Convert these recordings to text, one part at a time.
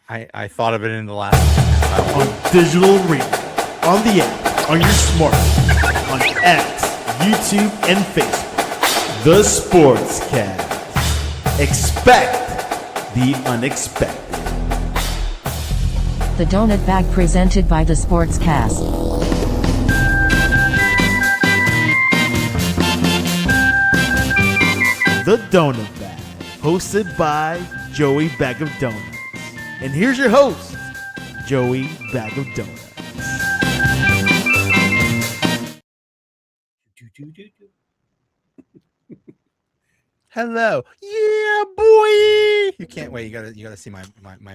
I thought of it in the last. On digital radio, on the app, on your smartphone, on X, YouTube, and Facebook. The Sportscast. Expect the unexpected. The Donut Bag presented by the Sportscast. The Donut Bag, hosted by Joey Bag of Donuts. And here's your host, Joey Bag of Donuts. Hello, yeah, boy. You can't wait. You gotta see my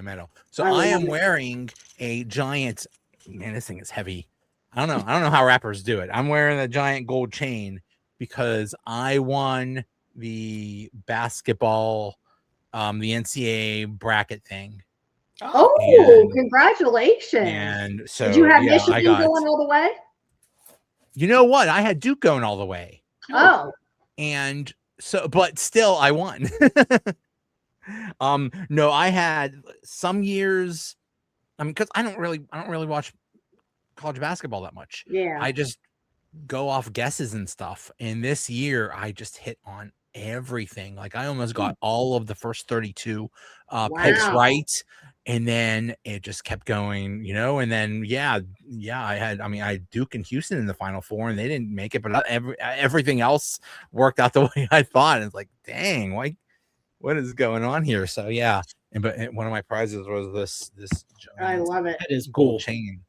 medal. So I am wearing a giant. Man, this thing is heavy. I don't know how rappers do it. I'm wearing a giant gold chain because I won the basketball, the NCAA bracket thing. Oh, congratulations! And so, did you have Michigan going all the way? You know what? I had Duke going all the way. Oh, and so, but still, I won. No, I had some years. I mean, because I don't really watch college basketball that much. Yeah, I just go off guesses and stuff. And this year, I just hit on everything. Like I almost got all of the first 32 picks right. And then it just kept going, and then, I had Duke and Houston in the Final Four and they didn't make it, but everything else worked out the way I thought. And it's like, dang, what is going on here? So, yeah. But one of my prizes was this. I love it. That is cool. Chain.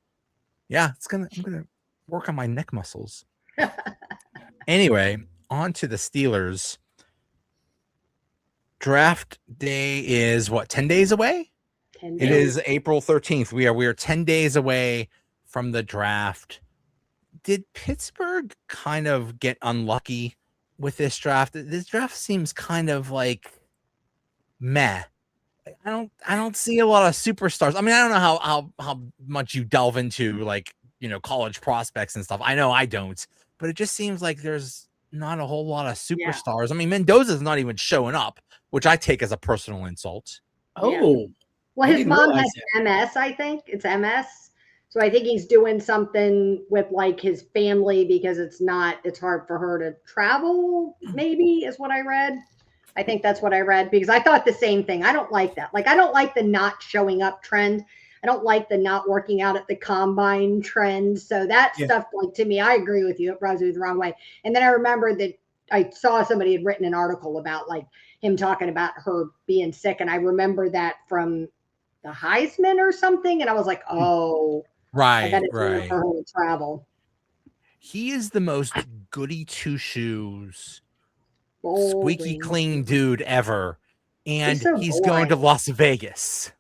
Yeah. I'm going to work on my neck muscles. Anyway, on to the Steelers. Draft day is 10 days away? It is April 13th. We are 10 days away from the draft. Did Pittsburgh kind of get unlucky with this draft? This draft seems kind of like meh. I don't see a lot of superstars. I mean, I don't know how much you delve into college prospects and stuff. I know I don't, but it just seems like there's not a whole lot of superstars. Yeah. I mean, Mendoza's not even showing up, which I take as a personal insult. Oh. Yeah. Well, his mom has MS, I think. It's MS. So I think he's doing something with his family because it's hard for her to travel, maybe, is what I read. I think that's what I read because I thought the same thing. I don't like that. I don't like the not showing up trend. I don't like the not working out at the combine trend. So that stuff, to me, I agree with you. It rubs me the wrong way. And then I remember that I saw somebody had written an article about him talking about her being sick. And I remember that from the Heisman or something, and I was like, "Oh, right." For her to travel. He is the most goody two shoes, squeaky clean dude ever, and he's going to Las Vegas.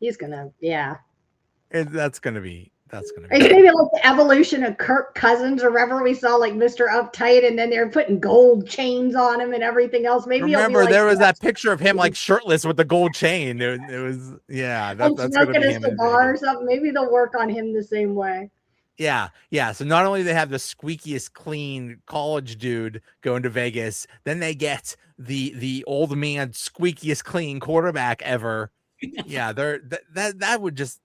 He's gonna, and that's gonna be. It's maybe the evolution of Kirk Cousins or whatever we saw, Mr. Uptight, and then they're putting gold chains on him and everything else. Maybe remember there was that picture of him shirtless with the gold chain. It was that's smoking a cigar or something. Maybe they'll work on him the same way. Yeah. So not only they have the squeakiest clean college dude going to Vegas, then they get the old man squeakiest clean quarterback ever. Yeah, that would just.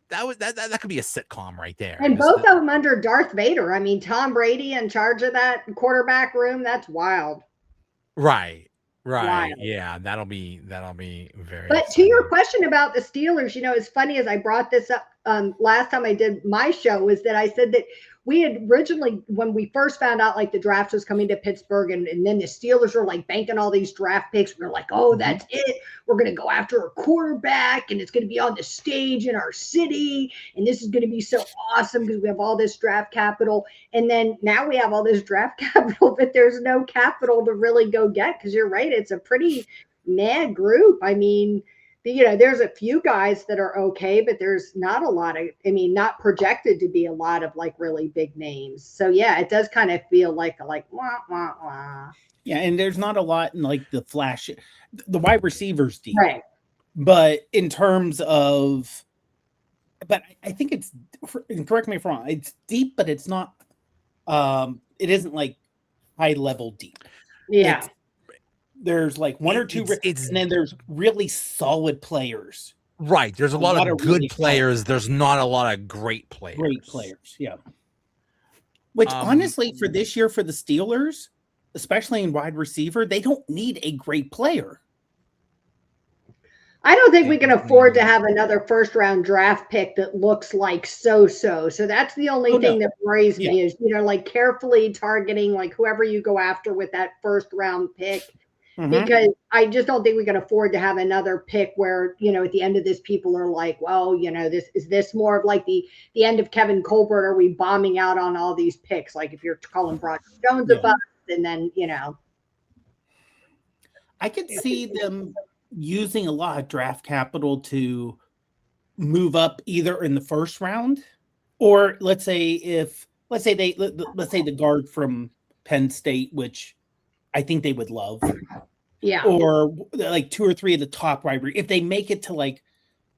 That could be a sitcom right there. And both of them under Darth Vader. I mean, Tom Brady in charge of that quarterback room. That's wild. Right. Wild. Yeah, that'll be very. But to your question about the Steelers, as funny as I brought this up last time I did my show, is that I said that we had originally, when we first found out the draft was coming to Pittsburgh and then the Steelers were banking all these draft picks, we were like, oh, that's it. We're going to go after a quarterback and it's going to be on the stage in our city. And this is going to be so awesome because we have all this draft capital. And then now we have all this draft capital, but there's no capital to really go get because you're right. It's a pretty mad group. I mean, there's a few guys that are okay, but there's not a lot of, not projected to be a lot of really big names. So yeah, it does kind of feel like wah, wah, wah. Yeah. And there's not a lot in the flash, the wide receivers deep, right? But in terms of, I think it's, correct me if I'm wrong, it's deep, but it's not, it isn't high level deep. Yeah. There's one or two, and then there's really solid players Right. There's a lot of good really players. There's not a lot of great players. Great players, yeah. Which honestly, for this year for the Steelers, especially in wide receiver, they don't need a great player. I don't think we can afford to have another first-round draft pick that looks like so-so. So that's the only thing that worries me is, like carefully targeting like whoever you go after with that first-round pick. Because I just don't think we can afford to have another pick where, at the end of this, people are like, well, this more of like the end of Kevin Colbert? Are we bombing out on all these picks? Like if you're calling Brock Jones a bust, and then, I could see them using a lot of draft capital to move up either in the first round, or let's say the guard from Penn State, which I think they would love. Yeah. Or like 2 or 3 of the top wide. If they make it to like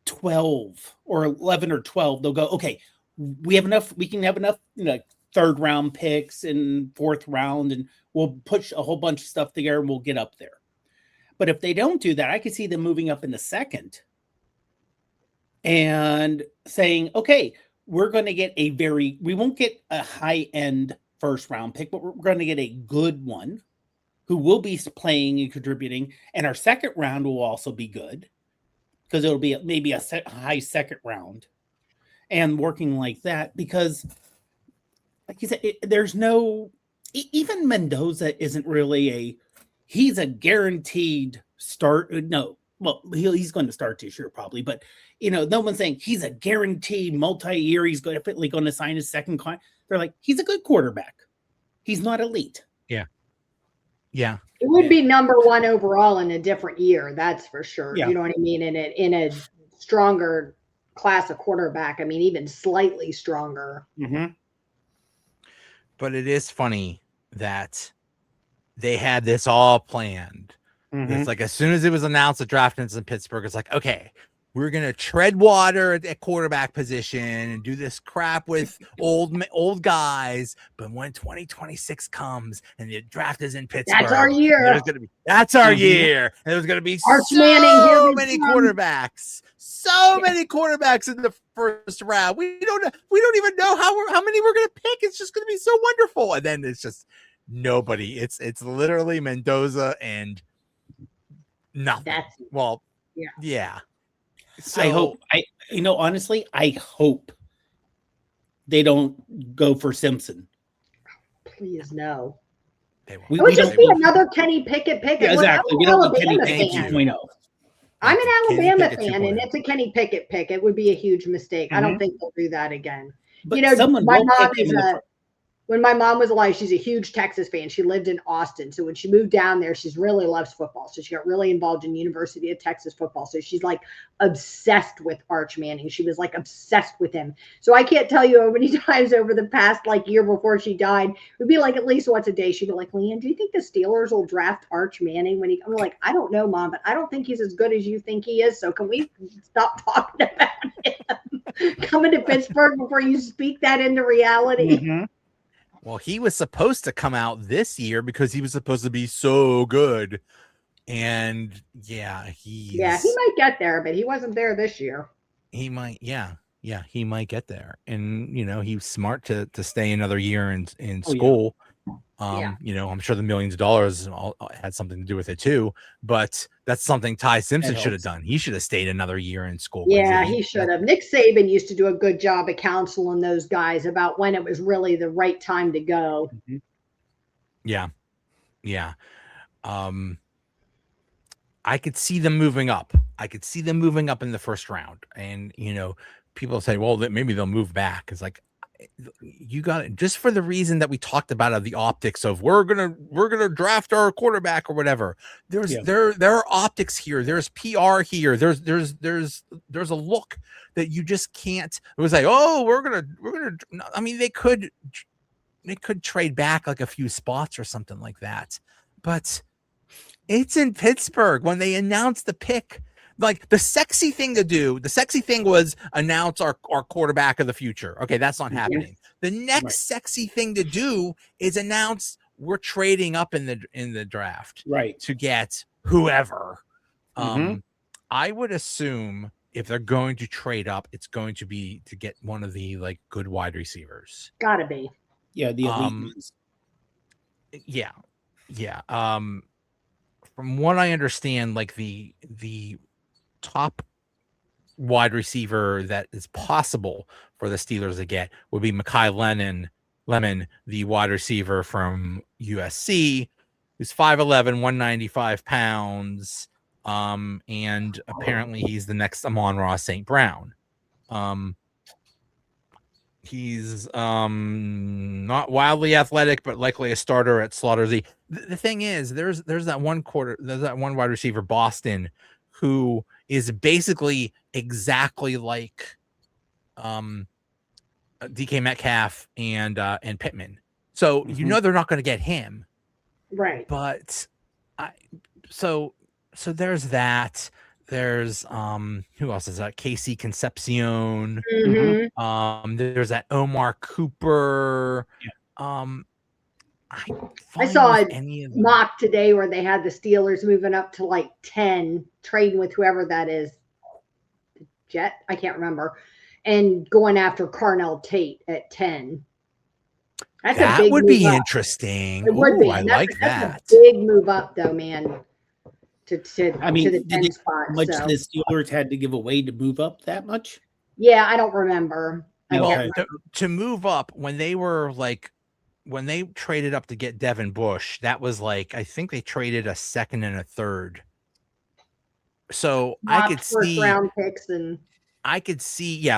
12 or 11 or 12, they'll go, okay, we can have enough, third round picks and fourth round, and we'll push a whole bunch of stuff together and we'll get up there. But if they don't do that, I could see them moving up in the second and saying, okay, we're going to get we won't get a high end first round pick, but we're going to get a good one who will be playing and contributing. And our second round will also be good because it'll be maybe a high second round, and working like that. Because like you said, there's no, even Mendoza isn't really he's a guaranteed start. No, well, he's going to start this year probably, but no one's saying he's a guaranteed multi-year. He's going to sign his second contract. They're like, he's a good quarterback. He's not elite. Yeah. Yeah. It would be number 1 overall in a different year. That's for sure. Yeah. You know what I mean? In a stronger class of quarterback. I mean, even slightly stronger. Mm-hmm. But it is funny that they had this all planned. It's like as soon as it was announced the draft ends in Pittsburgh, it's like, okay, we're gonna tread water at quarterback position and do this crap with old guys. But when 2026 comes and the draft is in Pittsburgh, that's our year. That's our year. And there's gonna be Arch so Manning, many quarterbacks. So many quarterbacks in the first round. We don't even know how many we're gonna pick. It's just gonna be so wonderful. And then it's just nobody. It's literally Mendoza and nothing. Yeah. So I hope honestly, I hope they don't go for Simpson. Please no. It would just be another Kenny Pickett pick. Yeah, exactly. We don't want Kenny Pickett 2.0. I'm an Alabama fan, and it's a Kenny Pickett pick. It would be a huge mistake. I don't think they'll do that again. But when my mom was alive, she's a huge Texas fan. She lived in Austin. So when she moved down there, she really loves football. So she got really involved in University of Texas football. So she's like obsessed with Arch Manning. She was like obsessed with him. So I can't tell you how many times over the past like year before she died, it would be like at least once a day. She'd be like, LeeAnn, do you think the Steelers will draft Arch Manning when I'm like, I don't know, Mom, but I don't think he's as good as you think he is. So can we stop talking about him coming to Pittsburgh before you speak that into reality? Mm-hmm. Well, he was supposed to come out this year because he was supposed to be so good. And he might get there, but he wasn't there this year. He might, he might get there. And he's smart to stay another year in school. I'm sure the millions of dollars had something to do with it too, but that's something Ty Simpson should have done. He should have stayed another year in school. Yeah, he should have. Nick Saban used to do a good job of counseling those guys about when it was really the right time to go. Mm-hmm. Yeah. I could see them moving up. I could see them moving up in the first round. And, people say, well, maybe they'll move back. It's like, you got it, just for the reason that we talked about of the optics of we're gonna draft our quarterback or whatever. There are optics here. There's PR here. There's a look that you just can't. It was like, oh, we're gonna. I mean, they could trade back like a few spots or something like that, but it's in Pittsburgh when they announced the pick. Like the sexy thing was announce our quarterback of the future. Okay, that's not happening. The next sexy thing to do is announce we're trading up in the draft, right, to get whoever. I would assume if they're going to trade up, it's going to be to get one of the like good wide receivers. Gotta be. Yeah, the elite ones. Yeah. From what I understand, like the top wide receiver that is possible for the Steelers to get would be Mekhi Lemon, the wide receiver from USC, who's 5'11", 195 pounds. And apparently he's the next Amon-Ra St. Brown. He's not wildly athletic, but likely a starter at Slaughter Z. The thing is, there's that one wide receiver, Boston, who is basically exactly like DK Metcalf and Pittman. So they're not going to get him, right? But so there's that. There's who else is that? Casey Concepcion. There's that Omar Cooper. I saw a mock today where they had the Steelers moving up to like 10, trading with whoever that is. Jet, I can't remember, and going after Carnell Tate at 10. That would be interesting. It would be. I like that. That's a big move up, though, man. To the 10 spot. How much the Steelers had to give away to move up that much? Yeah, I don't remember. To move up when they traded up to get Devin Bush, that was like, I think they traded a second and a third. So I could see first round picks and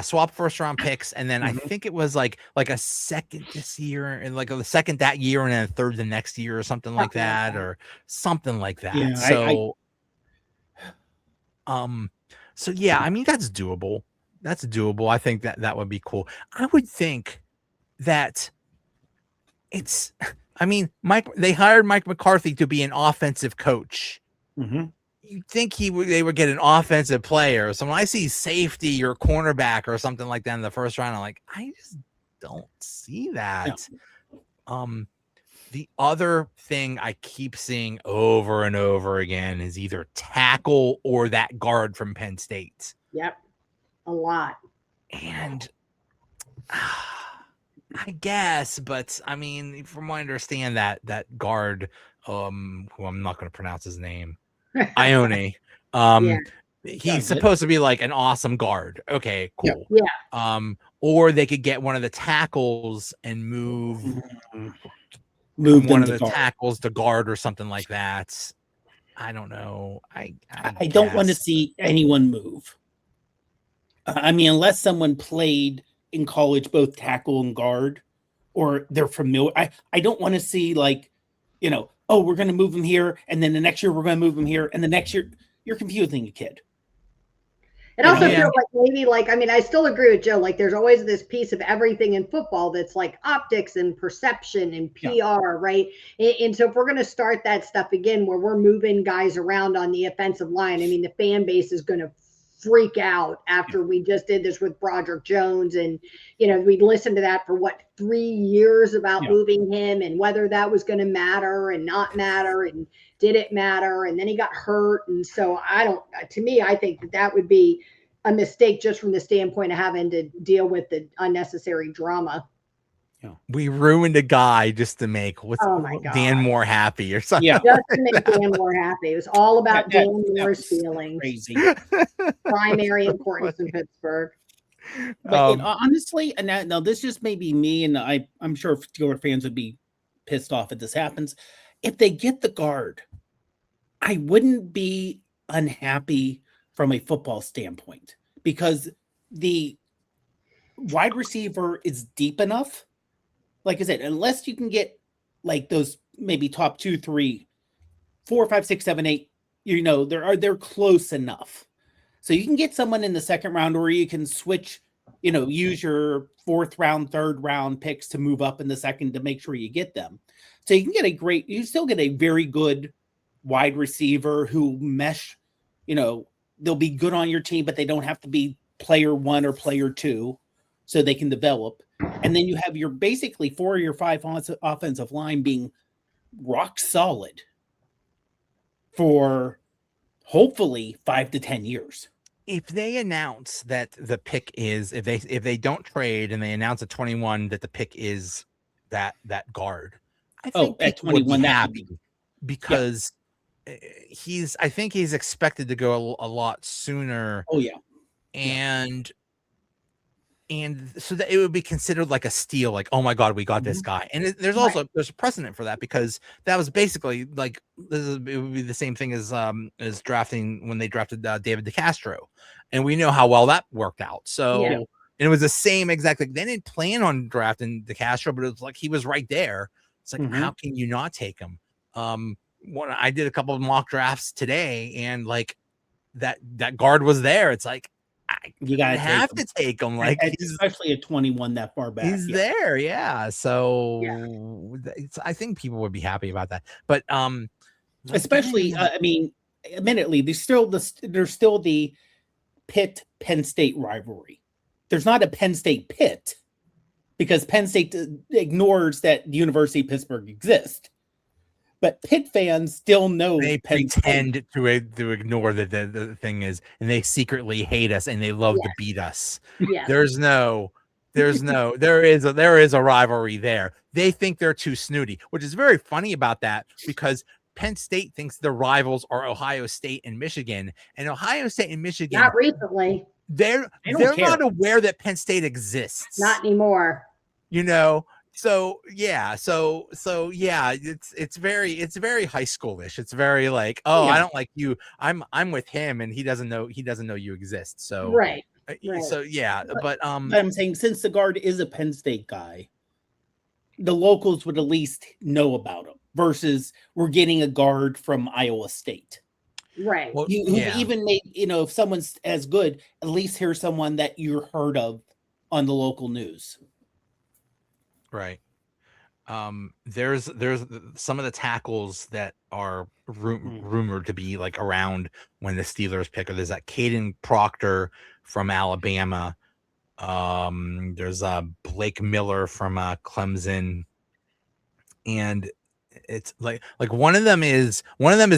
swap first round picks, and then I think it was like a second this year and like a second that year and then a third the next year or something like that. Or something like that. Yeah, so yeah, I mean that's doable. I think that would be cool. I would think that they hired Mike McCarthy to be an offensive coach. You'd think they would get an offensive player. So when I see safety or cornerback or something like that in the first round, I'm like, I just don't see that. No. The other thing I keep seeing over and over again is either tackle or that guard from Penn State. Yep, a lot. And I guess, but I mean, from what I understand, that guard, who I'm not going to pronounce his name, Ione. He's supposed to be like an awesome guard. Okay, cool. Yeah. Or they could get one of the tackles and move one of the tackles to guard or something like that. I don't know. I don't want to see anyone move. I mean, unless someone played in college both tackle and guard, or they're familiar. I don't want to see like, oh, we're going to move him here, and then the next year we're going to move him here, and the next year you're confusing a kid. It also feels like maybe I still agree with Joe. Like there's always this piece of everything in football that's like optics and perception and PR, right? And so if we're going to start that stuff again, where we're moving guys around on the offensive line, I mean, the fan base is going to freak out after we just did this with Broderick Jones. And, we listened to that for 3 years about moving him and whether that was going to matter and not matter. And did it matter? And then he got hurt. And so I think that would be a mistake just from the standpoint of having to deal with the unnecessary drama. We ruined a guy just to make Dan Moore happy or something. Yeah, just to make Dan Moore happy. It was all about Dan Moore's feelings. Crazy. Primary importance in Pittsburgh. But honestly, and now this just may be me, and I'm sure Steelers fans would be pissed off if this happens. If they get the guard, I wouldn't be unhappy from a football standpoint because the wide receiver is deep enough. Like I said, unless you can get like those maybe top 2, 3, 4, 5, 6, 7, 8, they're close enough. So you can get someone in the second round, or you can switch, use your 4th round, 3rd round picks to move up in the second to make sure you get them. So you can get you still get a very good wide receiver who mesh, they'll be good on your team, but they don't have to be player 1 or player 2, so they can develop. And then you have your basically 4 or your 5 offensive line being rock solid for hopefully 5 to 10 years. if they announce that the pick is if they don't trade and they announce at 21 that the pick is that guard, I think at people would 21 be that would be happy because I think he's expected to go a lot sooner. Oh yeah. And so that it would be considered like a steal, like, oh my God, we got this guy. And there's also there's a precedent for that, because that was basically like it would be the same thing as drafting when they drafted David DeCastro, and we know how well that worked out. So and it was the same exact thing. They didn't plan on drafting DeCastro, but it was like he was right there. It's like, how can you not take him? I did a couple of mock drafts today, and like that guard was there. It's like, you gotta have to take him, like, especially at 21 that far back. He's there, so I think people would be happy about that. But especially, I mean, admittedly, there's still the Pitt Penn State rivalry. There's not a Penn State Pitt, because Penn State ignores that the University of Pittsburgh exists. But Pitt fans still know they pretend to ignore that the thing is, and they secretly hate us and they love to beat us. Yes. There is a rivalry there. They think they're too snooty, which is very funny about that, because Penn State thinks the rivals are Ohio State and Michigan, and Ohio State and Michigan, not recently. They're not aware that Penn State exists. Not anymore. So it's very high schoolish. It's very like, I don't like you. I'm with him, and he doesn't know you exist. So right. So but I'm saying, since the guard is a Penn State guy, the locals would at least know about him, versus we're getting a guard from Iowa State. Right. Well, even made, if someone's as good, at least here's someone that you're heard of on the local news. Right. There's some of the tackles that are rumored to be like around when the Steelers pick. Or there's that Caden Proctor from Alabama. There's Blake Miller from Clemson, and it's like one of them is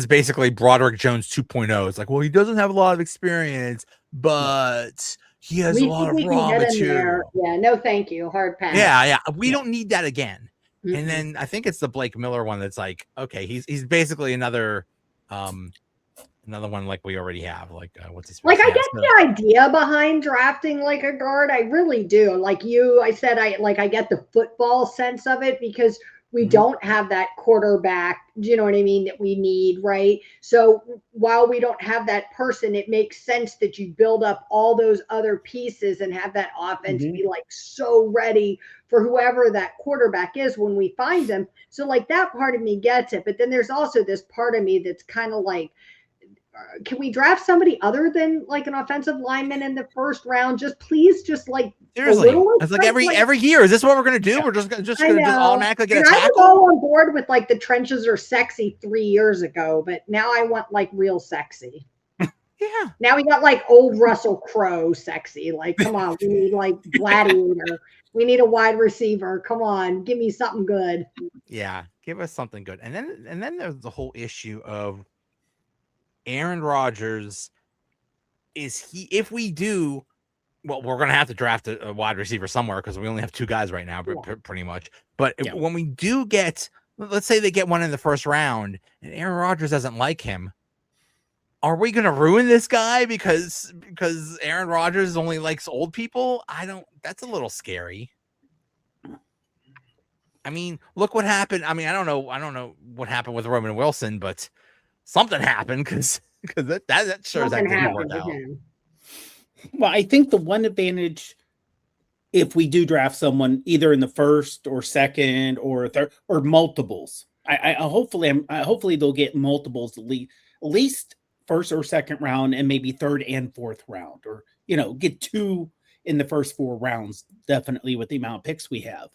basically Broderick Jones 2.0. It's like, well, he doesn't have a lot of experience, but he has a lot of raw material. Yeah, no, thank you. Hard pass. Yeah. We don't need that again. Mm-hmm. And then I think it's the Blake Miller one that's like, okay, he's basically another one like we already have. Like, what's his? Like, I get the idea behind drafting like a guard. I really do. Like I said, I get the football sense of it, because we don't have that quarterback, do you know what I mean, that we need, right? So while we don't have that person, it makes sense that you build up all those other pieces and have that offense be like so ready for whoever that quarterback is when we find them. So like that part of me gets it. But then there's also this part of me that's kind of like, can we draft somebody other than like an offensive lineman in the first round? Just like seriously, it's like every year. Is this what we're gonna do? Yeah. We're just gonna automatically get a tackle. I was all on board with like the trenches are sexy 3 years ago, but now I want like real sexy. Yeah. Now we got like old Russell Crowe sexy. Like, come on, we need like Gladiator. We need a wide receiver. Come on, give me something good. Yeah, give us something good. And then there's the whole issue of Aaron Rodgers. If we do, well, we're going to have to draft a wide receiver somewhere, because we only have 2 guys right now, pretty much. But when we do get, let's say they get one in the first round and Aaron Rodgers doesn't like him, are we going to ruin this guy because Aaron Rodgers only likes old people? That's a little scary. I mean, look what happened. I mean, I don't know what happened with Roman Wilson, but something happened, because that sure as that didn't work out. Well, I think the one advantage, if we do draft someone either in the first or second or third or multiples, hopefully they'll get multiples at least first or second round, and maybe third and fourth round, or get 2 in the first 4 rounds, definitely, with the amount of picks we have.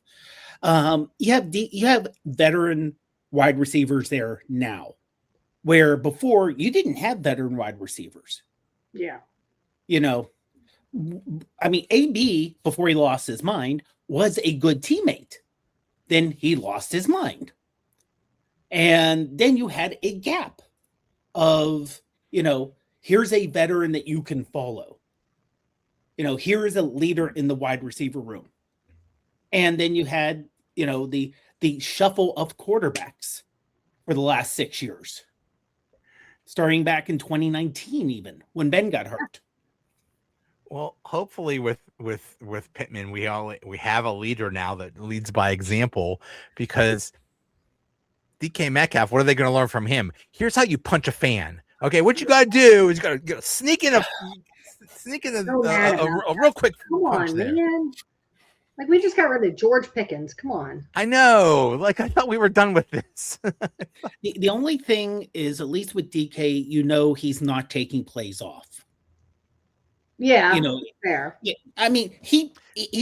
You have veteran wide receivers there now, where before you didn't have veteran wide receivers. Yeah. I mean, AB, before he lost his mind, was a good teammate. Then he lost his mind. And then you had a gap of, here's a veteran that you can follow. Here is a leader in the wide receiver room. And then you had, the shuffle of quarterbacks for the last 6 years, starting back in 2019, even when Ben got hurt. Well, hopefully with Pittman, we have a leader now that leads by example, because DK Metcalf, what are they going to learn from him? Here's how you punch a fan. Okay, what you got to do is you got to sneak in a real quick punch there. Man. Like, we just got rid of George Pickens. Come on. I know. Like, I thought we were done with this. The only thing is, at least with DK, he's not taking plays off. Yeah, fair. Yeah, I mean, he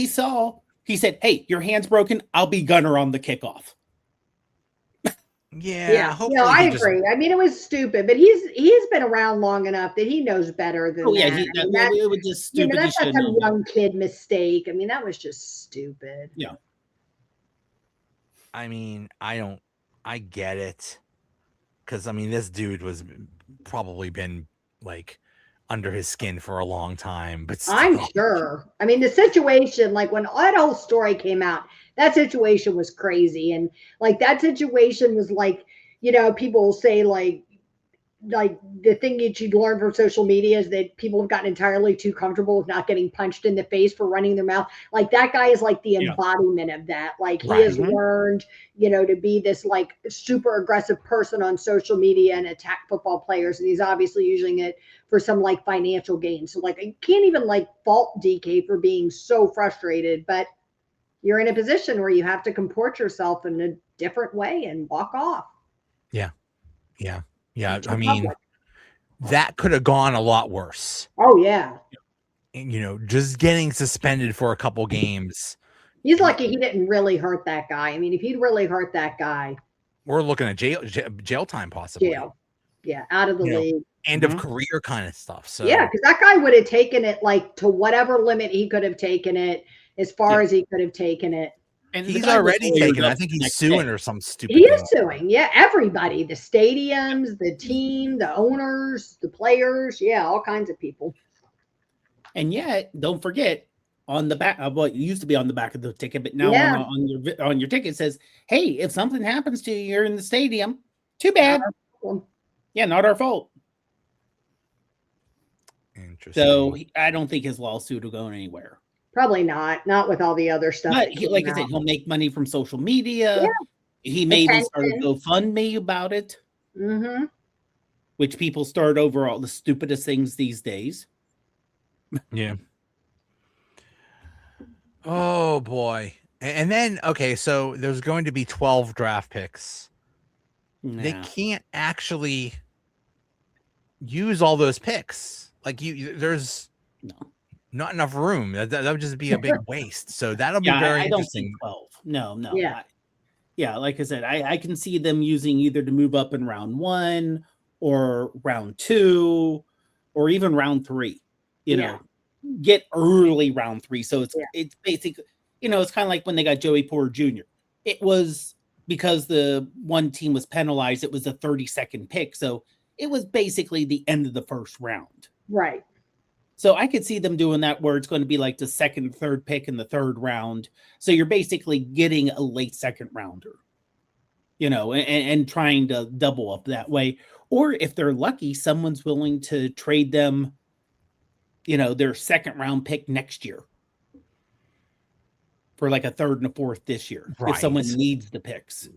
said, "Hey, your hand's broken. I'll be gunner on the kickoff." Yeah. I agree. I mean, it was stupid, but he's been around long enough that he knows better than that. It was just stupid. That's not some young kid mistake. I mean, that was just stupid. Yeah. I mean, I get it, because I mean, this dude was probably been like under his skin for a long time, but still. I'm sure. I mean, the situation, like when that whole story came out, that situation was crazy. And like that situation was like, people say like the thing that you'd learn from social media is that people have gotten entirely too comfortable with not getting punched in the face for running their mouth. Like that guy is like the embodiment of that. Like he has learned, to be this like super aggressive person on social media and attack football players. And he's obviously using it for some like financial gain. So like, I can't even like fault DK for being so frustrated, but you're in a position where you have to comport yourself in a different way and walk off. Yeah. I mean, that could have gone a lot worse. Oh yeah. And, just getting suspended for a couple games. He's lucky he didn't really hurt that guy. I mean, if he'd really hurt that guy, we're looking at jail time possibly. Jail. Yeah, out of the league. End of career kind of stuff. So yeah, because that guy would have taken it like to whatever limit he could have taken it, as far as he could have taken it. And he's already taken it. I think he's suing or some stupid He is suing. Yeah, everybody. The stadiums, the team, the owners, the players. Yeah, all kinds of people. And yet, don't forget, on the back of what used to be on the back of the ticket, but now on your ticket says, "Hey, if something happens to you, you're in the stadium. Too bad. Not our fault." Interesting. So I don't think his lawsuit will go anywhere. Probably not with all the other stuff. But like I said, he'll make money from social media. Yeah. He may even start a GoFundMe about it, which people start over all the stupidest things these days. Yeah. Oh boy. And then, okay, so there's going to be 12 draft picks. Nah. They can't actually use all those picks. Like there's not enough room. That would just be a big waste. So that'll be very interesting. I don't think 12. No. Yeah. Like I said, I can see them using either to move up in round 1 or round 2 or even round 3, get early round 3. So it's basically, it's kind of like when they got Joey Porter Jr. It was because the one team was penalized. It was a 32nd pick. So it was basically the end of the first round. Right. So I could see them doing that where it's going to be like the second, third pick in the third round. So you're basically getting a late second rounder, and trying to double up that way. Or if they're lucky, someone's willing to trade them, their second round pick next year for like a third and a fourth this year. Right. If someone needs the picks.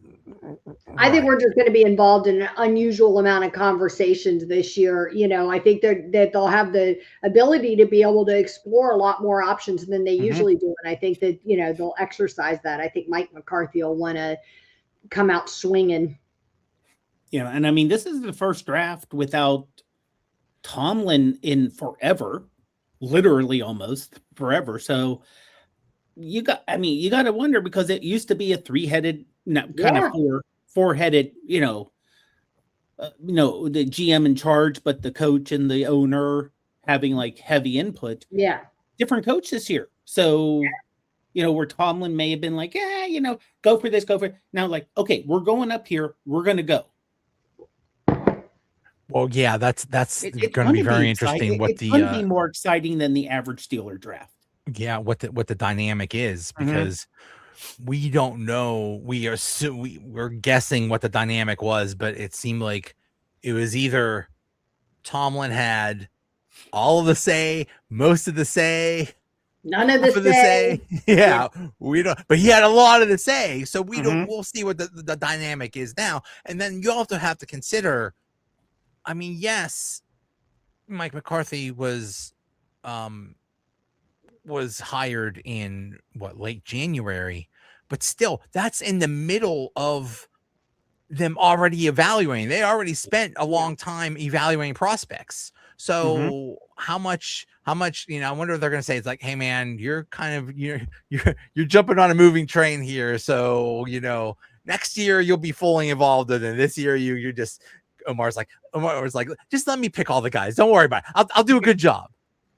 I think we're just going to be involved in an unusual amount of conversations this year. I think that they'll have the ability to be able to explore a lot more options than they usually do. And I think that, they'll exercise that. I think Mike McCarthy will want to come out swinging. And I mean, this is the first draft without Tomlin in forever, literally almost forever. So you got to wonder, because it used to be a three-headed, four-headed, the GM in charge, but the coach and the owner having like heavy input. Yeah. Different coach this year. So, where Tomlin may have been like, go for this, go for it. Now, like, okay, we're going up here. We're going to go. Well, yeah, that's It's going to be very exciting. interesting. What It's going to be more exciting than the average Steeler draft. Yeah, what the dynamic is, because we don't know. We're guessing what the dynamic was, but it seemed like it was either Tomlin had all of the say, most of the say, None of half of the say. Yeah, we don't, but he had a lot of the say, so we don't. We'll see what the dynamic is now, and then you also have to consider. I mean, yes, Mike McCarthy was hired in late January, but still, that's in the middle of them already evaluating. They already spent a long time evaluating prospects. So how much, I wonder if they're going to say, it's like, hey man, you're kind of, you're jumping on a moving train here. So, next year you'll be fully involved in it. This year you're just, Omar's like, just let me pick all the guys. Don't worry about it. I'll do a good job.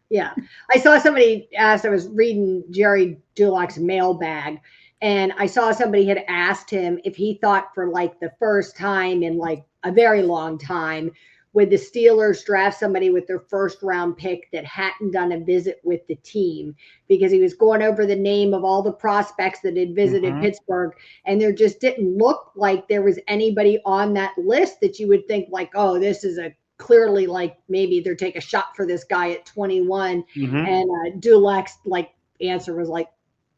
Yeah. I saw somebody asked, I was reading Jerry Dulac's mailbag, and I saw somebody had asked him if he thought for like the first time in like a very long time, would the Steelers draft somebody with their first round pick that hadn't done a visit with the team, because he was going over the name of all the prospects that had visited Pittsburgh, and there just didn't look like there was anybody on that list that you would think like, oh, this is a clearly like maybe they're taking a shot for this guy at 21. And Dulac's like answer was like,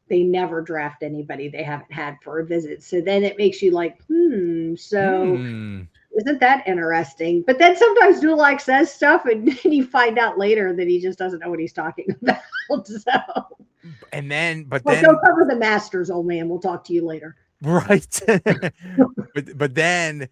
they never draft anybody they haven't had for a visit. So then it makes you like, isn't that interesting? But then sometimes Dulac says stuff and you find out later that he just doesn't know what he's talking about. So, but go cover the Masters, old man. We'll talk to you later. Right. but then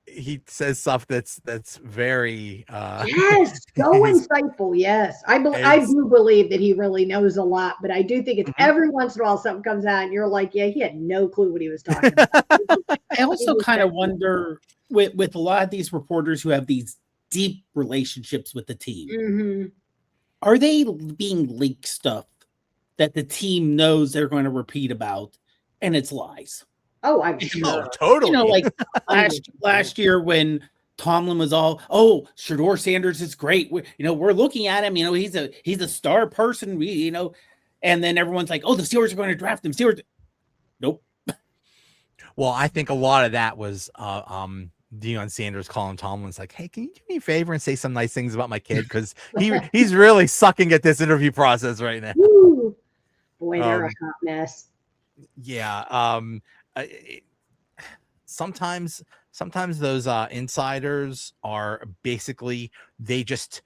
he says stuff that's very yes, so insightful. Yes, I do believe that he really knows a lot, but I do think it's every once in a while something comes out and you're like, yeah, he had no clue what he was talking about. I also kind of wonder with a lot of these reporters who have these deep relationships with the team, are they being leaked stuff that the team knows they're going to repeat about, and it's lies? Oh, I'm sure. Oh, totally. Like last year when Tomlin was all, oh, Shedeur Sanders is great. We're looking at him. He's a star person. And then everyone's like, oh, the Steelers are going to draft him. Steelers. Nope. Well, I think a lot of that was Deion Sanders calling Tomlin's like, hey, can you do me a favor and say some nice things about my kid? Because he's really sucking at this interview process right now. Ooh. Boy, they're a hot mess. Yeah. Sometimes those insiders are basically they just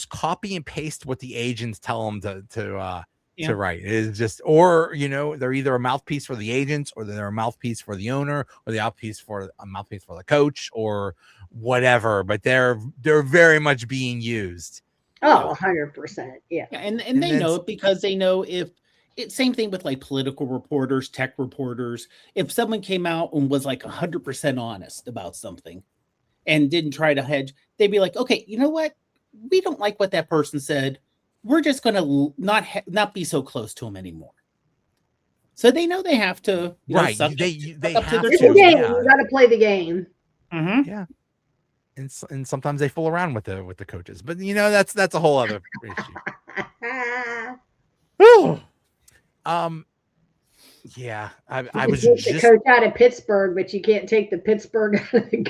copy and paste what the agents tell them to write. It's just, or they're either a mouthpiece for the agents, or they're a mouthpiece for the owner, or the mouthpiece for the coach, or whatever. But they're very much being used. Oh, 100%. Yeah. And they know it, because they know if. Same thing with like political reporters, tech reporters. If someone came out and was like 100% honest about something and didn't try to hedge, they'd be like, okay, you know what? We don't like what that person said. We're just going to not be so close to him anymore. So they know they have to. Right. They have to. It's a game. You got to play the game. Yeah. And sometimes they fool around with the coaches, but that's a whole other issue. Yeah, I was just the coach out of Pittsburgh, but you can't take the Pittsburgh out of the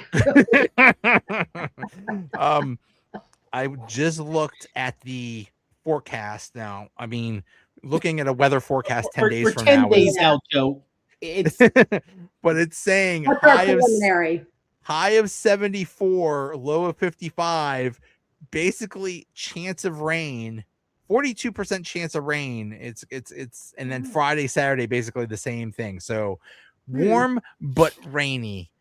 coach. I just looked at the forecast now. I mean, looking at a weather forecast 10 days from 10 now. days out, Joe. But it's saying high of 74, low of 55, basically chance of rain. 42% chance of rain. It's and then Friday, Saturday, basically the same thing. So warm but rainy.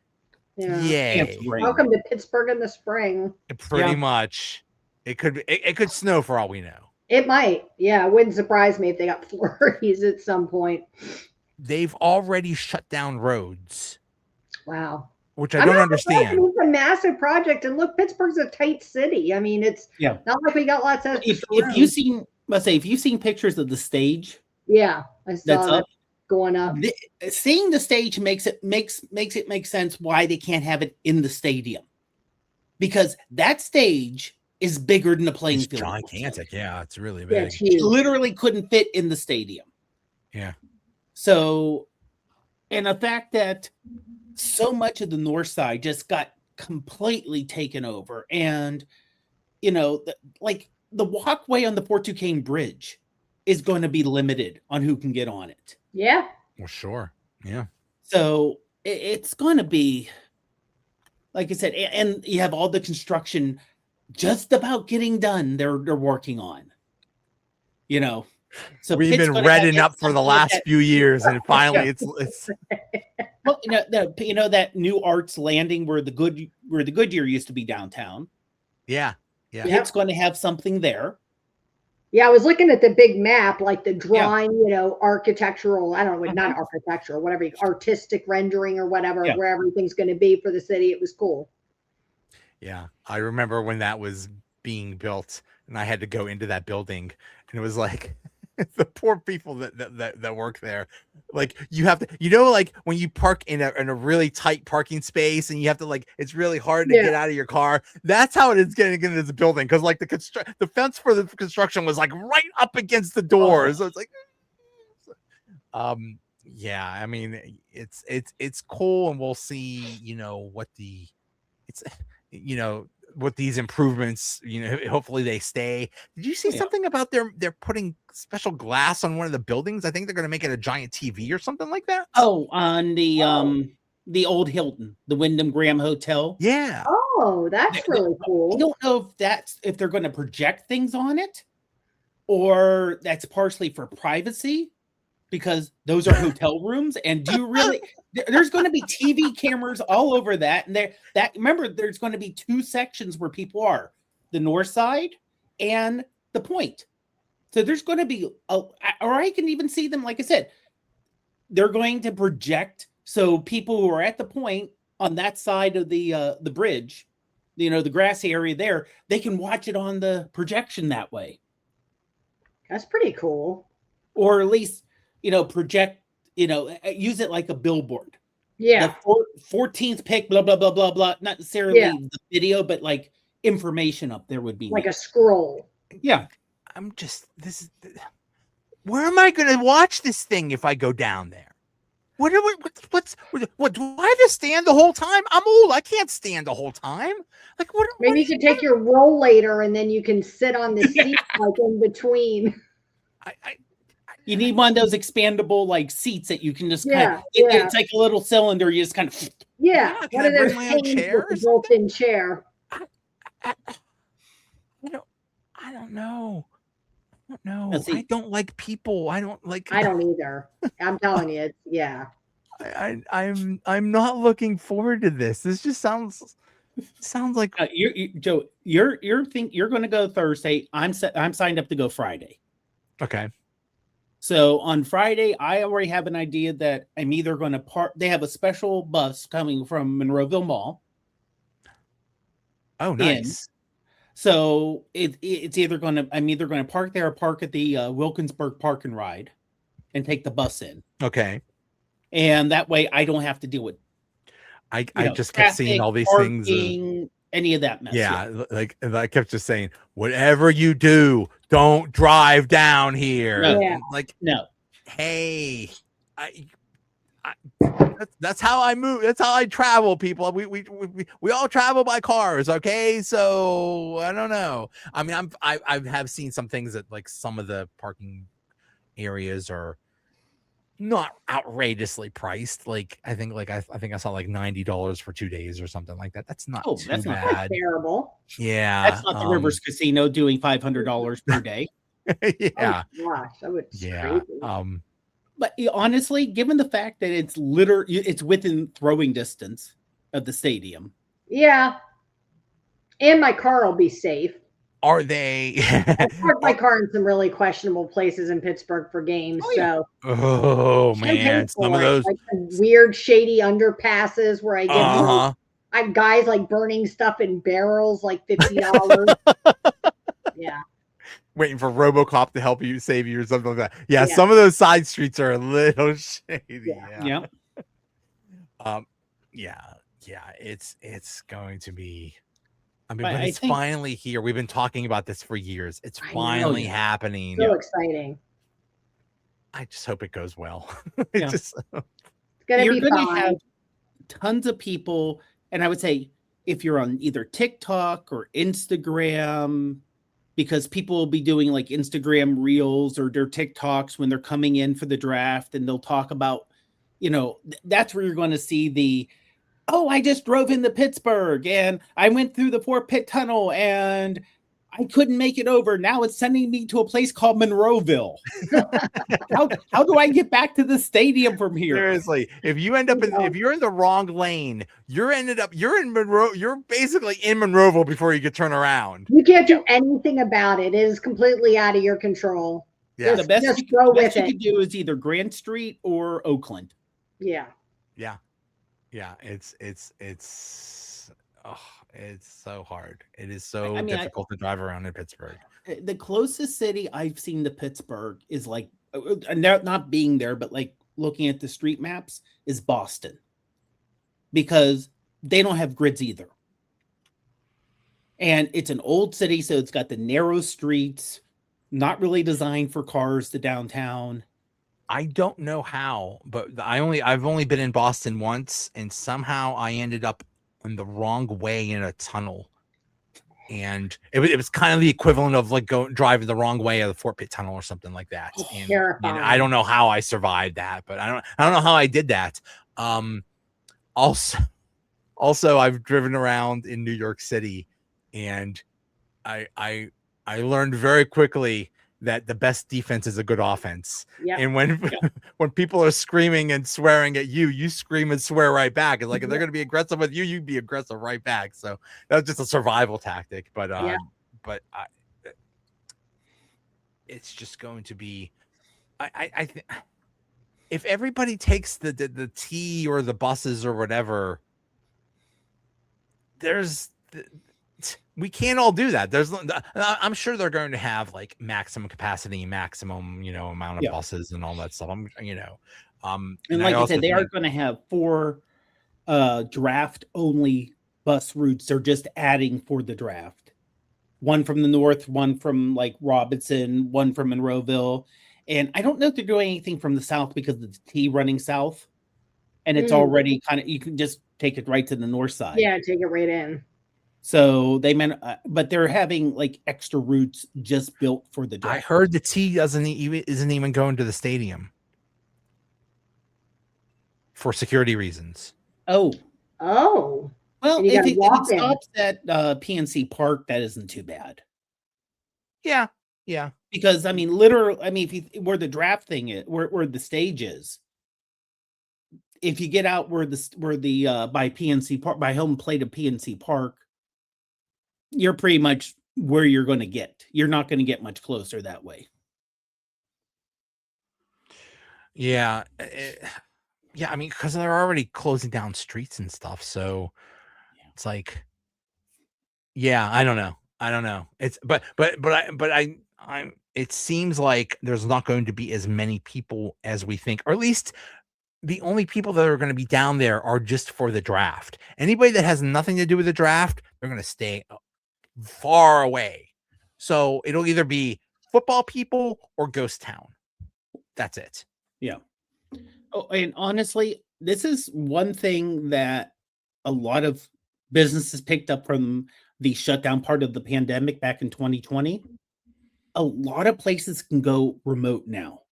Yeah. Yay. Welcome to Pittsburgh in the spring. Pretty much. It could snow for all we know. It might. Yeah, it wouldn't surprise me if they got flurries at some point. They've already shut down roads. Wow. Which I don't understand. It's a massive project, and look, Pittsburgh's a tight city. I mean, it's not like we got lots of. If you've seen pictures of the stage, I saw that going up. Seeing the stage makes it make sense why they can't have it in the stadium. because that stage is bigger than the playing It's field. gigantic. Yeah, it's really Yeah, big. it's huge. It literally couldn't fit in the stadium. Yeah. So, and the fact that so much of the north side just got completely taken over, and like the walkway on the Fort Duquesne Bridge is going to be limited on who can get on it. Yeah. Well, sure. Yeah. So it's going to be, like I said, and you have all the construction just about getting done. They're working on, So We've Pitt's been gonna have redding up for the last few years, and finally, it's well, that new Arts Landing where the Goodyear used to be downtown. yeah. Pitt's going to have something there. Yeah, I was looking at the big map, like the drawing, architectural, I don't know, not architectural, whatever, artistic rendering or whatever, where everything's going to be for the city. It was cool. Yeah. I remember when that was being built and I had to go into that building, and it was like the poor people that work there. Like, you have to, like when you park in a really tight parking space and you have to, like, it's really hard to get out of your car. That's how it is getting into this building. Cause like the fence for the construction was like right up against the doors. So it's like, yeah, I mean, it's cool, and we'll see, what these improvements, hopefully they stay. Did you see something about they're putting special glass on one of the buildings? I think they're going to make it a giant TV or something like that. Oh, on the old Hilton, the Wyndham Graham Hotel. Yeah. Oh, that's really cool. I don't know if they're going to project things on it, or that's partially for privacy, because those are hotel rooms. And do you really? There's going to be TV cameras all over that, and remember, there's going to be two sections where people are: the north side and the point. So there's going to be, or I can even see them. Like I said, they're going to project, so people who are at the point on that side of the bridge, the grassy area there, they can watch it on the projection that way. That's pretty cool. Or at least, project, use it like a billboard. Yeah. The 14th pick, blah, blah, blah, blah, blah. Not necessarily the video, but like information up there would be like a scroll. Yeah. Where am I going to watch this thing if I go down there? What do I have to stand the whole time? I'm old. I can't stand the whole time. Like, maybe you can take your rollator and then you can sit on the seat like in between. You need one of those expandable like seats that you can just it's like a little cylinder. You just kind of one of those chairs, built-in chair. I don't know. I don't like people. I don't either. I'm telling you, I'm not looking forward to this. This just sounds like Joe. You're going to go Thursday. I'm signed up to go Friday. Okay. So on Friday, I already have an idea that I'm either going to park. They have a special bus coming from Monroeville Mall. Oh, nice. So I'm either going to park there or park at the Wilkinsburg Park and Ride, and take the bus in. Okay. And that way, I don't have to deal with. I just kept seeing all these things. Any of that mess. Yeah, like I kept just saying, whatever you do, don't drive down here. No. Hey, that's how I move. That's how I travel, people. We all travel by cars, okay? So I don't know. I mean, I have seen some things that, like, some of the parking areas are not outrageously priced. Like, I think I saw like $90 for 2 days or something like that. That's not too bad. Not terrible. Yeah, that's not the Rivers Casino doing $500 per day. Yeah. Oh, gosh, that would Yeah. crazy. But honestly, given the fact that it's within throwing distance of the stadium. Yeah. And my car will be safe. Are they? I parked my car in some really questionable places in Pittsburgh for games. Oh man, some of those like weird, shady underpasses where I get I have guys like burning stuff in barrels, like $50. Yeah. Waiting for RoboCop to help you, save you, or something like that. Yeah, some of those side streets are a little shady. Yeah. Yeah. It's going to be I mean, But but I it's think finally here. We've been talking about this for years. It's I know. finally Yeah. happening. So exciting. I just hope it goes well. Yeah. It's gonna You're be going to fine. have tons of people, and I would say if you're on either TikTok or Instagram, because people will be doing like Instagram reels or their TikToks when they're coming in for the draft, and they'll talk about, that's where you're going to see the, oh, I just drove into Pittsburgh and I went through the Fort Pitt Tunnel and I couldn't make it over. Now it's sending me to a place called Monroeville. How do I get back to the stadium from here? Seriously, if you end up if you're in the wrong lane, you're in Monroe. You're basically in Monroeville before you could turn around. You can't do anything about it. It is completely out of your control. Yeah. The best Just you go with could it. do is either Grant Street or Oakland. Yeah. Yeah. It's so hard. It is so difficult to drive around in Pittsburgh. The closest city I've seen to Pittsburgh is like, not being there, but like looking at the street maps, is Boston, because they don't have grids either. And it's an old city, so it's got the narrow streets, not really designed for cars to downtown. I don't know how, but I've only been in Boston once, and somehow I ended up in the wrong way in a tunnel. And it was kind of the equivalent of like driving the wrong way of the Fort Pitt Tunnel or something like that. And I don't know how I survived that, but I don't know how I did that. Also I've driven around in New York City, and I learned very quickly that the best defense is a good offense. Yep. And when people are screaming and swearing at you, you scream and swear right back. And like, if they're going to be aggressive with you, you be aggressive right back. So that's just a survival tactic. But it's just going to be, I think if everybody takes the T or the buses or whatever, we can't all do that. I'm sure they're going to have like maximum capacity, maximum, amount of buses and all that stuff. And like I said, they are going to have 4 draft only bus routes. They're just adding for the draft. One from the north, one from like Robinson, one from Monroeville. And I don't know if they're doing anything from the south because of the T running south. And it's already you can just take it right to the north side. Yeah, take it right in. So but they're having like extra routes just built for the draft. I heard the T isn't even going to the stadium for security reasons. Oh. Well, if it stops at PNC Park, that isn't too bad. Yeah. Because literally, where the draft thing is, where the stage is, if you get out where the by PNC Park, by home plate of PNC Park, you're pretty much where you're going to get. You're not going to get much closer that way. Yeah. Because they're already closing down streets and stuff. So it's like, I don't know. It's it seems like there's not going to be as many people as we think, or at least the only people that are going to be down there are just for the draft. Anybody that has nothing to do with the draft, they're going to stay far away. So it'll either be football people or ghost town. That's it. Yeah. Oh, and honestly, this is one thing that a lot of businesses picked up from the shutdown part of the pandemic back in 2020. A lot of places can go remote now,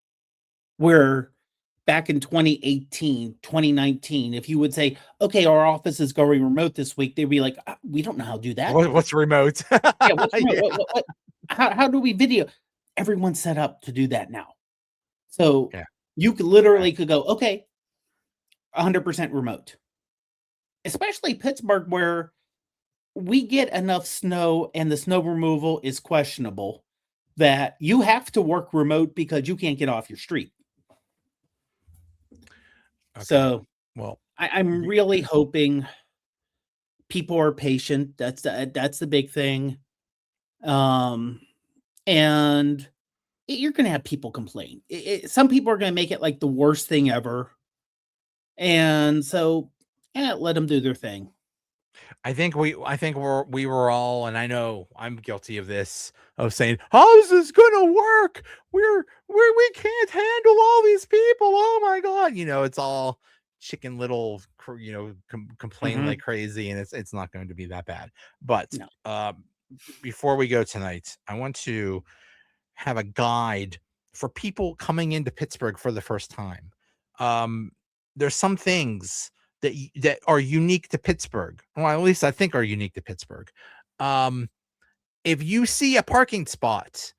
where back in 2018, 2019, if you would say, okay, our office is going remote this week, they'd be like, we don't know how to do that. What's remote? What's remote? What? How do we video? Everyone's set up to do that now. So you could literally go, okay, 100% remote. Especially Pittsburgh, where we get enough snow and the snow removal is questionable that you have to work remote because you can't get off your street. Okay. So, I'm really hoping people are patient. That's the big thing. And you're going to have people complain. Some people are going to make it like the worst thing ever. And so, let them do their thing. we were all, and I know I'm guilty of this, of saying, how's this gonna work? We can't handle all these people. Oh my god. It's all Chicken Little, complain like crazy, and it's not going to be that bad. But No. before we go tonight, I want to have a guide for people coming into Pittsburgh for the first time. There's some things that are unique to Pittsburgh. Well, at least I think are unique to Pittsburgh. If you see a parking spot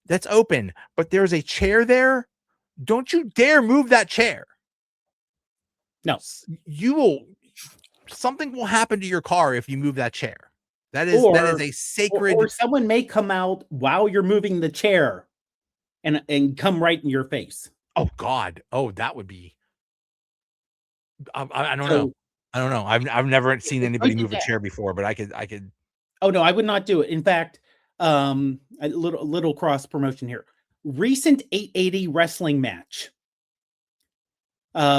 that's open, but there's a chair there, don't you dare move that chair. No, something will happen to your car if you move that chair. That is a sacred. Or someone may come out while you're moving the chair and come right in your face. Oh God. Oh, that would be. I don't know. I don't know. I've never seen anybody move a chair before, but I could. Oh no, I would not do it. In fact, a little cross promotion here. Recent 880 wrestling match,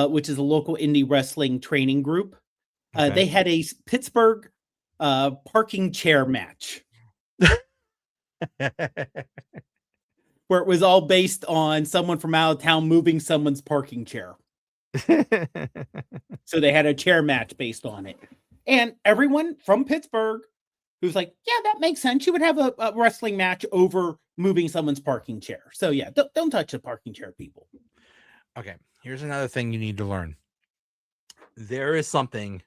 which is a local indie wrestling training group. Okay. They had a Pittsburgh parking chair match. Where it was all based on someone from out of town moving someone's parking chair. So they had a chair match based on it. And everyone from Pittsburgh who's like, yeah, that makes sense. You would have a wrestling match over moving someone's parking chair. So yeah, don't touch the parking chair, people. Okay, here's another thing you need to learn. There is something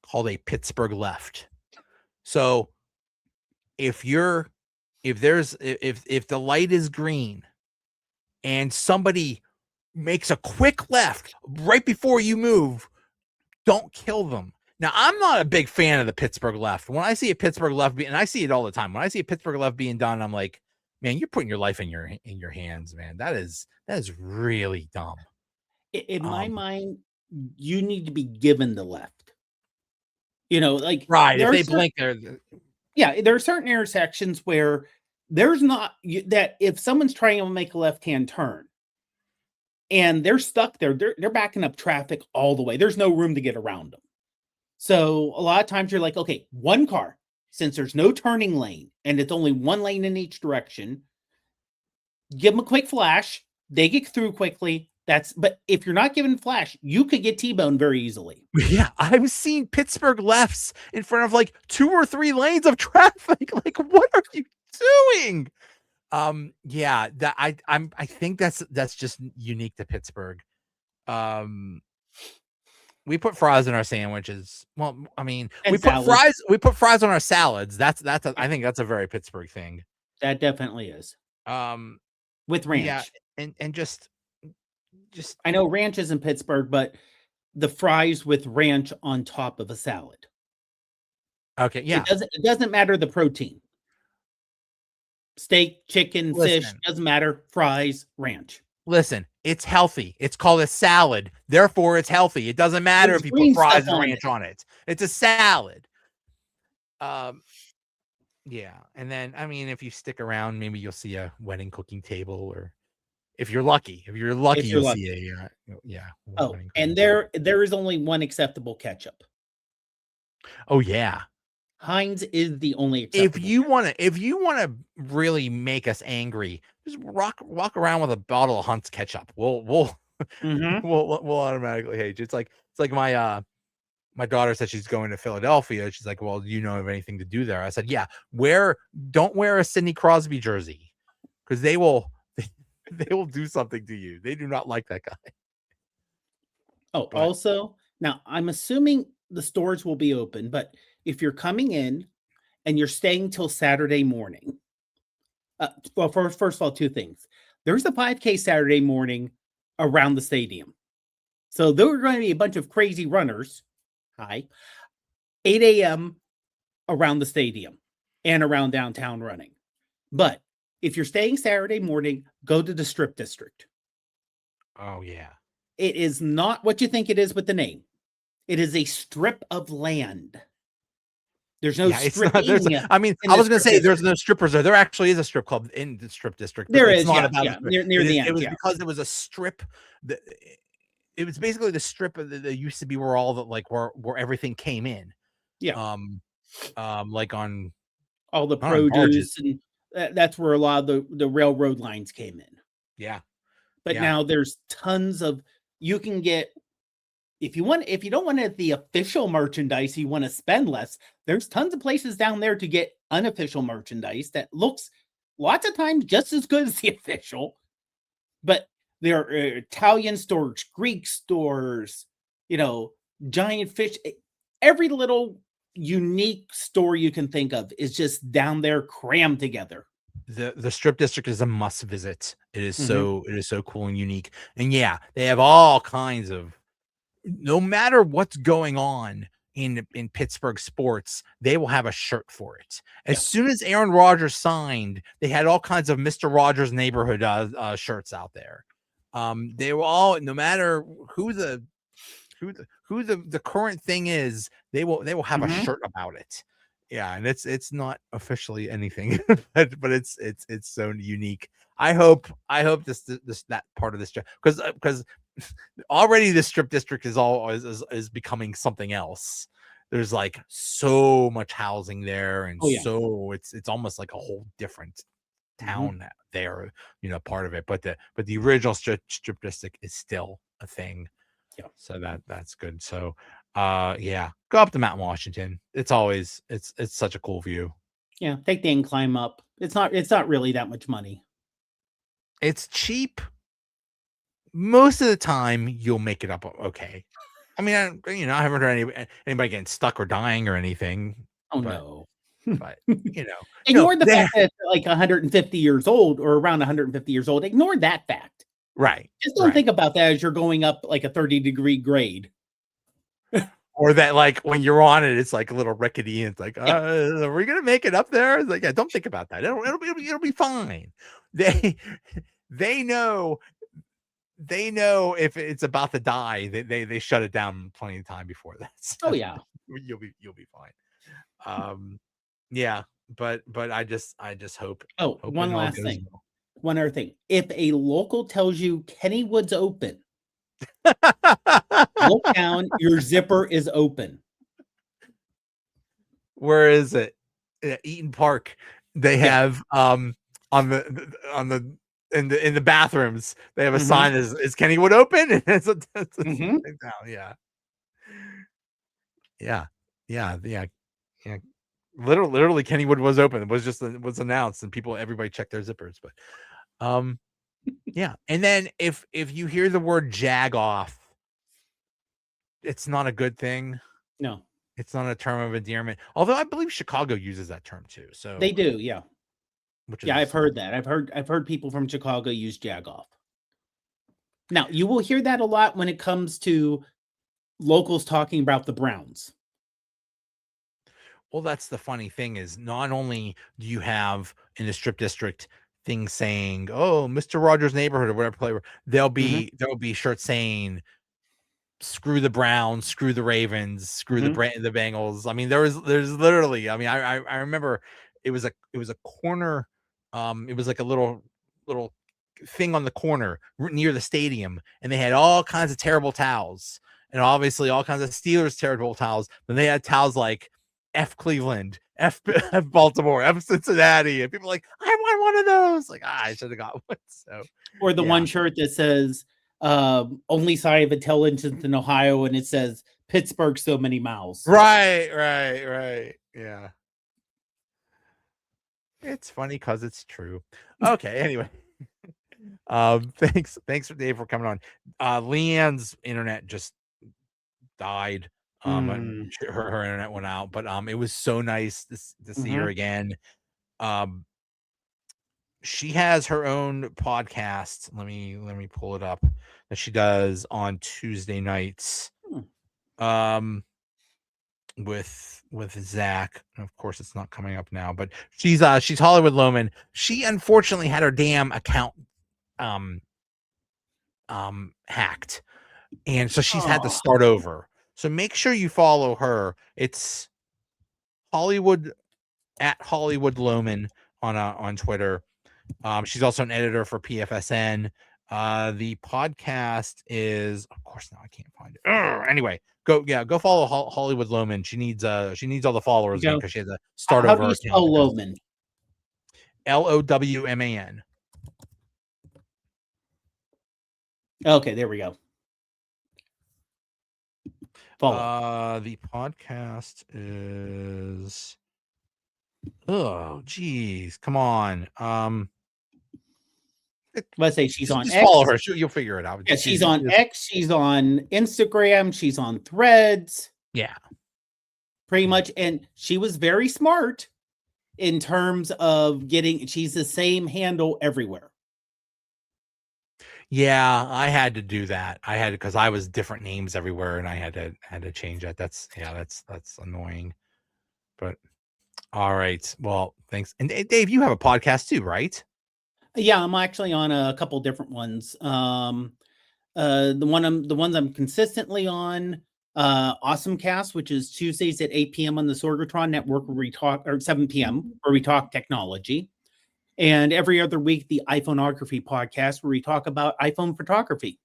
called a Pittsburgh left. So if the light is green and somebody makes a quick left right before you move, don't kill them. Now, I'm not a big fan of the Pittsburgh left. When I see a Pittsburgh left, and I see it all the time, when I see a Pittsburgh left being done, I'm like, man, you're putting your life in your hands, man. That is really dumb. In my mind, you need to be given the left. Like right. If they blink, there are certain intersections where there's not that. If someone's trying to make a left-hand turn and they're stuck there, they're backing up traffic all the way. There's no room to get around them. So a lot of times you're like, okay, one car, since there's no turning lane and it's only one lane in each direction, give them a quick flash. They get through quickly. But if you're not given flash, you could get T-boned very easily. Yeah, I've seen Pittsburgh lefts in front of like 2 or 3 lanes of traffic. Like, what are you doing? Yeah, that I think that's just unique to Pittsburgh. We put fries in our sandwiches. Well, I mean, we put fries on our salads. I think that's a very Pittsburgh thing. That definitely is. With ranch. Yeah, and just I know ranch is in Pittsburgh, but the fries with ranch on top of a salad. Okay, yeah. It doesn't matter the protein. Steak, chicken, fish, doesn't matter. Fries, ranch. Listen, it's healthy. It's called a salad. Therefore, it's healthy. It doesn't matter if you put fries and ranch on it. It's a salad. Yeah. And then, I mean, if you stick around, maybe you'll see a wedding cooking table, or if you're lucky, you'll see a yeah. Oh, and there is only one acceptable ketchup. Oh yeah. Heinz is the only acceptable. If you want to really make us angry, just walk around with a bottle of Hunt's ketchup. We'll automatically hate you. It's like my daughter said she's going to Philadelphia. She's like, well, do you know of anything to do there? I said, yeah. Don't wear a Sidney Crosby jersey, because they will do something to you. They do not like that guy. Oh, but also, now I'm assuming the stores will be open, but if you're coming in and you're staying till Saturday morning, well, first of all, 2 things. There's a 5K Saturday morning around the stadium. So there are going to be a bunch of crazy runners. 8 a.m. around the stadium and around downtown running. But if you're staying Saturday morning, go to the Strip District. Oh, yeah. It is not what you think it is with the name. It is a strip of land. There's no stripping. I was going to say there's no strippers there. There actually is a strip club in the Strip District. There is, near the end. It was because it was a strip. It was basically the strip that used to be where all the where everything came in. Yeah. Like on All the not on barges. produce, and that's where a lot of the railroad lines came in. Yeah. But Yeah. now there's tons of, you can get, if you don't want it the official merchandise, you want to spend less, there's tons of places down there to get unofficial merchandise that looks lots of times just as good as the official. But there are Italian stores, Greek stores, giant fish. Every little unique store you can think of is just down there crammed together. The strip district is a must visit. It is Mhm. so cool and unique. And yeah, they have all kinds of, no matter what's going on in Pittsburgh sports, they will have a shirt for it. As Yeah. soon as Aaron Rodgers signed, they had all kinds of Mr. Rogers neighborhood shirts out there. They were all, no matter who the current thing is, they will have a Mhm. shirt about it. Yeah, and it's not officially anything, but it's so unique. I hope this that part of this, because already the strip district is becoming something else. There's like so much housing there, and Oh, yeah. so it's almost like a whole different Mhm. town there, part of it. But the original strip district is still a thing. Yeah. So that's good. So yeah, go up to Mount Washington. It's always it's such a cool view. Yeah, take the incline up. It's not really that much money. It's cheap. Most of the time you'll make it up okay. I mean, I haven't heard anybody getting stuck or dying or anything. Oh, but no. but Ignore the there, fact that it's like 150 years old or around 150 years old. Ignore that fact. right. Just don't think about that as you're going up like a 30-degree grade. Or that, like, when you're on it, it's like a little rickety, and it's like, Yeah. are we gonna make it up there? It's like, yeah, don't think about that. It'll be fine. They know if it's about to die, they shut it down plenty of time before that. So Oh, yeah. you'll be fine. Yeah, but I just hope One it all last goes thing. One other thing. If a local tells you Kennywood's open, well. look down, your zipper is open. Where is it? Eaton Park. They Yeah. have on the in the bathrooms, they have a sign, is Kennywood open? And it's a thing down. Yeah. Literally Kennywood was open. It was announced, and everybody checked their zippers. But yeah. And then if you hear the word jag off, it's not a good thing. No. It's not a term of endearment. Although I believe Chicago uses that term too. So They do, yeah. which Yeah, is I've heard that. I've heard people from Chicago use jagoff. Now, you will hear that a lot when it comes to locals talking about the Browns. Well, that's the funny thing, is not only do you have in the strip district things saying, "Oh, Mr. Rogers' neighborhood" or whatever flavor, there'll be shirts saying, "Screw the Browns, screw the Ravens, screw the Bengals." I mean, there's literally, I mean, I remember it was a corner, it was like a little thing on the corner near the stadium, and they had all kinds of terrible towels, and obviously all kinds of Steelers terrible towels. Then they had towels like F Cleveland, F Baltimore, F Cincinnati, and people are like, I want one of those. Like, I should have got one. So, Or the one shirt that says only side of intelligence in Ohio, and it says Pittsburgh so many miles. Right. Yeah. It's funny because it's true. Okay, anyway. Thanks for Dave for coming on. LeeAnn's internet just died. Her internet went out, but it was so nice to see her again. She has her own podcast. Let me pull it up, that she does on Tuesday nights. With Zach. Of course, it's not coming up now, but she's Hollywood Lowman. She unfortunately had her damn account hacked, and so she's had to start over. So make sure you follow her. It's Hollywood @Hollywood Lowman on Twitter. She's also an editor for PFSN. The podcast is, of course, now I can't find it. Anyway, go follow Hollywood Lowman. She needs all the followers again because she has to start How over do you her spell account. Lowman? Lowman. Okay, there we go. Follow. The podcast is, oh geez, come on. Let's say she's on just X. follow her. You'll figure it out. Yeah, she's on X. She's on Instagram. She's on Threads. Yeah, pretty much. And she was very smart in terms of she's the same handle everywhere. Yeah, I had to do that. I had because I was different names everywhere, and I had to change that. That's annoying. But all right. Well, thanks. And Dave, you have a podcast too, right? Yeah, I'm actually on a couple different ones. The ones I'm consistently on, Awesome Cast, which is Tuesdays at 8 p.m. on the Sorgatron Network, where we talk, or 7 p.m., where we talk technology. And every other week, the iPhoneography podcast, where we talk about iPhone photography.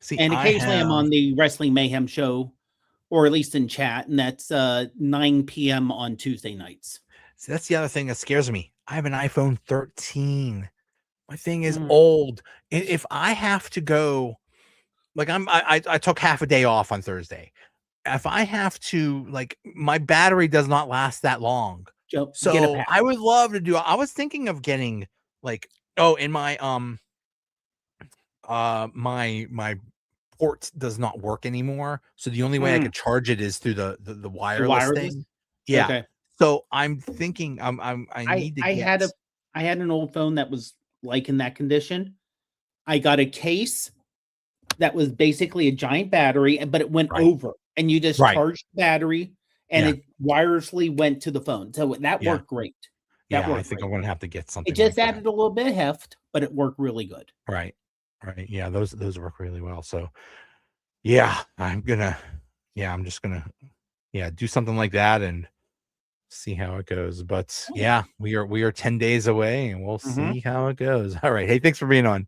See, and occasionally I'm on the Wrestling Mayhem show, or at least in chat, and that's 9 p.m. on Tuesday nights. See, that's the other thing that scares me. I have an iPhone 13. My thing is old. If I have to go, like I took half a day off on Thursday. If I have to, like, my battery does not last that long. So I would love to do. I was thinking of getting like, in my my port does not work anymore. So the only way I could charge it is through the wireless thing. Yeah. Okay. So I'm thinking I had an old phone that was like in that condition. I got a case that was basically a giant battery, but it went over, and you just charged the battery, and it wirelessly went to the phone. So that worked great. I think I'm gonna have to get something. It just added a little bit of heft, but it worked really good. Right. Yeah, those work really well. So yeah, I'm just gonna do something like that and see how it goes. But yeah, we are 10 days away, and we'll see how it goes. All right. Hey, thanks for being on.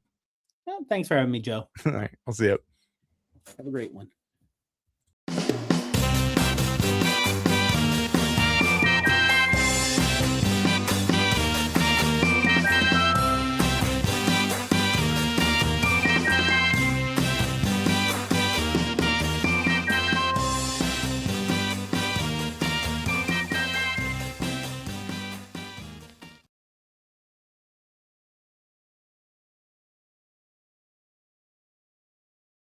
Well, thanks for having me, Joe. All right, I'll see you. Have a great one.